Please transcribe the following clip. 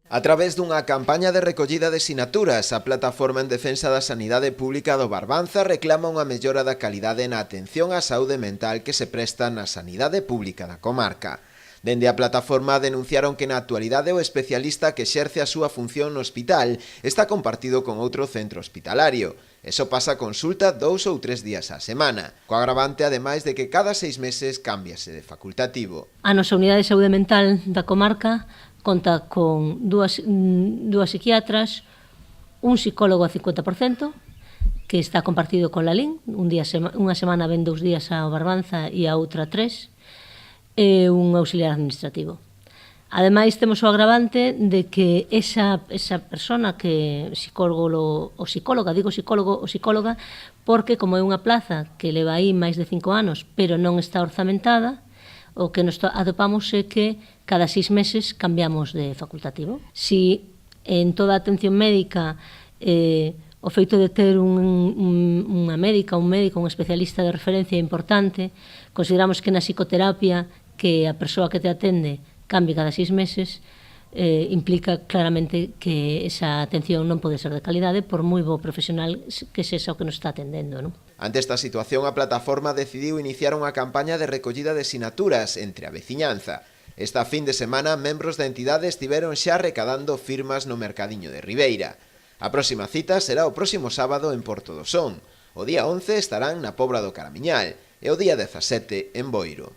A través dunha campaña de recollida de sinaturas, a Plataforma en Defensa da Sanidade Pública do Barbanza reclama unha mellora da calidade na atención á saúde mental que se presta na sanidade pública da comarca. Dende a plataforma denunciaron que na actualidade o especialista que exerce a súa función no hospital está compartido con outro centro hospitalario. Eso pasa a consulta 2 ou 3 días á semana, co agravante ademais de que cada 6 meses cámbiase de facultativo. A nosa unidade de saúde mental da comarca conta con dúas psiquiatras, un psicólogo a 50%, que está compartido con Lalín, unha semana ven 2 días ao Barbanza e a outra 3, e un auxiliar administrativo. Ademais, temos o agravante de que esa persona que psicóloga, porque como é unha plaza que leva aí máis de 5 anos, pero non está orzamentada, o que nos atopamos é que cada 6 meses cambiamos de facultativo. Si en toda a atención médica o feito de ter unha médica, un médico, un especialista de referencia importante, consideramos que na psicoterapia que a persoa que te atende cambie cada 6 meses, implica claramente que esa atención non pode ser de calidade por moi bo profesional que sexa o que nos está atendendo, non? Ante esta situación, a plataforma decidiu iniciar unha campaña de recollida de sinaturas entre a veciñanza. Esta fin de semana, membros da entidade estiveron xa recadando firmas no Mercadiño de Ribeira. A próxima cita será o próximo sábado en Porto do Son. O día 11 estarán na Pobra do Caramiñal e o día 17 en Boiro.